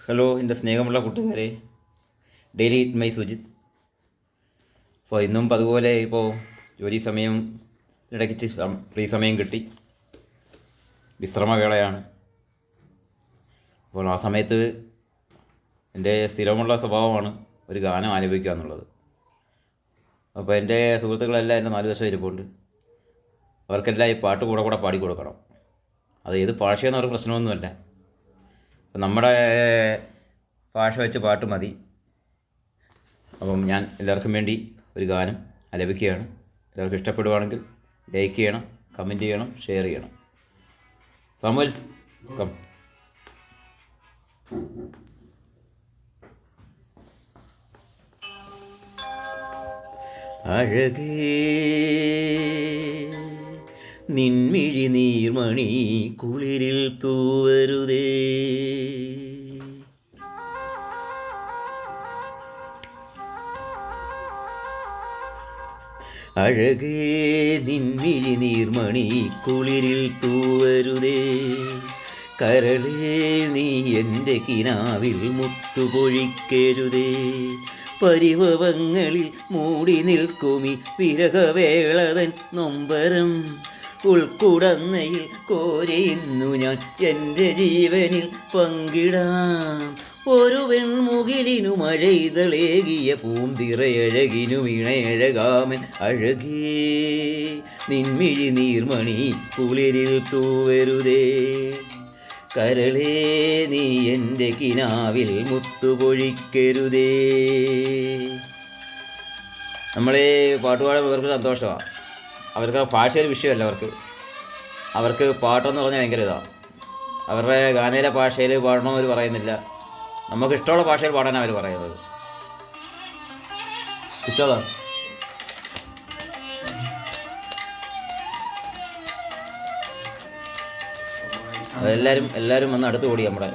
Hello എൻ്റെ സ്നേഹമുള്ള കൂട്ടുകാരെ, ഡെയിലി ഇറ്റ് മൈ സുജിത്ത്. അപ്പോൾ ഇന്നും അതുപോലെ ഇപ്പോൾ ജോലി സമയം ഇടയ്ക്ക് ഫ്രീ സമയം കിട്ടി, വിശ്രമവേളയാണ്. അപ്പോൾ ആ സമയത്ത് എൻ്റെ സ്ഥിരമുള്ള സ്വഭാവമാണ് ഒരു ഗാനം ആലപിക്കുക എന്നുള്ളത്. അപ്പോൾ എൻ്റെ സുഹൃത്തുക്കളെല്ലാം എൻ്റെ 4 വശം ഇരിപ്പുണ്ട്. അവർക്കെല്ലാം ഈ പാട്ട് കൂടെ പാടിക്കൊടുക്കണം. അത് ഏത് ഭാഷയെന്ന് അവർക്ക് പ്രശ്നമൊന്നുമല്ല. നമ്മുടെ ഭാഷ വെച്ച് പാട്ട് മതി. അപ്പം ഞാൻ എല്ലാവർക്കും വേണ്ടി ഒരു ഗാനം ആലപിക്കുകയാണ്. എല്ലാവർക്കും ഇഷ്ടപ്പെടുവാണെങ്കിൽ ലൈക്ക് ചെയ്യണം, കമൻറ്റ് ചെയ്യണം, ഷെയർ ചെയ്യണം. Samuel come. അഴകേ നിൻമിഴി നീർമണി കുളിരിൽ തൂവരുതേ, അഴകേ നിൻമിഴി നീർമണി കുളിരിൽ തൂവരുതേ, കരളേ നീ എൻ്റെ കിനാവിൽ മുത്തുപൊഴിക്കരുതേ, പരിഭവങ്ങളിൽ മൂടി നിൽക്കുമി വിരഹവേളതൻ നൊമ്പരം ഉൾക്കുടന്നയിൽ കോരിയുന്നു ഞാൻ എൻ്റെ ജീവനിൽ പങ്കിടാം. ഒരു വെൺമുകിലിനു മഴയിതളേകിയ പൂന്തിറയഴകിനു ഇണയഴകാമൻ അഴകേ നിൻമിഴി നീർമണി കുളിരിൽ തൂവരുതേ, കരളേ നീ എൻ്റെ കിനാവിൽ മുത്തുപൊഴിക്കരുതേ. നമ്മളെ പാട്ടുപാടുന്നവർക്ക് സന്തോഷമാണ്. അവർക്ക് ഭാഷയിൽ വിഷയമല്ല. അവർക്ക് പാട്ടെന്ന് പറഞ്ഞാൽ ഭയങ്കര ഇതാണ്. അവരുടെ ഗാനയിലെ ഭാഷയിൽ പാടണമെന്ന് അവർ പറയുന്നില്ല. നമുക്ക് ഇഷ്ടമുള്ള ഭാഷയിൽ പാടാനാണ് അവർ പറയുന്നത്. ഇഷ്ടമാണ്. എല്ലാവരും വന്ന് അടുത്ത് കൂടി നമ്മുടെ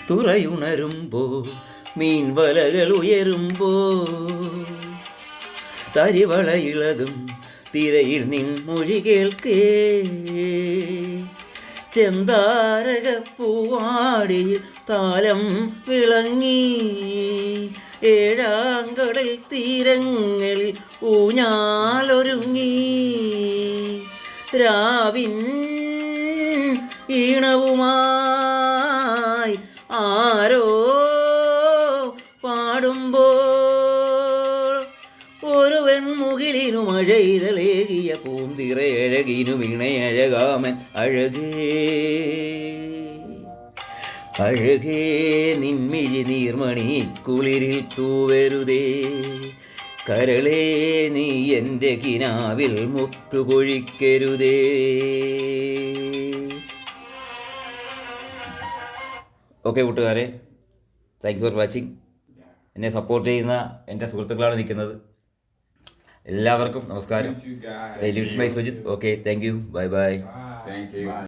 തുറയുണരുമ്പോ മീൻവലകൾ ഉയരുമ്പോ തരിവളയിളകും തിരയിൽ നിൻ മൊഴി കേൾക്കേ, ചെന്താരകപ്പൂവാടിയിൽ താലം വിളങ്ങി, ഏഴാങ്കടൽ തീരങ്ങളിൽ ഊഞ്ഞാലൊരുങ്ങി, രാവിൻ ഈണവുമായി ആരോ പാടുമ്പോൾ, ഒരു വെൺമുകിലിനു മഴയിതളേകിയ പൂന്തിറയഴകിനു വീണയഴകാമൻ അഴകേ, അഴകേ നിൻമിഴി നീർമണി കുളിരിൽ തൂവരുതേ, കരളേ നീ എൻ്റെ കിനാവിൽ മുത്തുപൊഴിക്കരുതേ. ഓക്കെ കൂട്ടുകാരെ, താങ്ക് യു ഫോർ വാച്ചിങ്. എന്നെ സപ്പോർട്ട് ചെയ്യുന്ന എൻ്റെ സുഹൃത്തുക്കളാണ് നിൽക്കുന്നത്. എല്ലാവർക്കും നമസ്കാരം. My Sujith. Okay, thank you. Bye bye.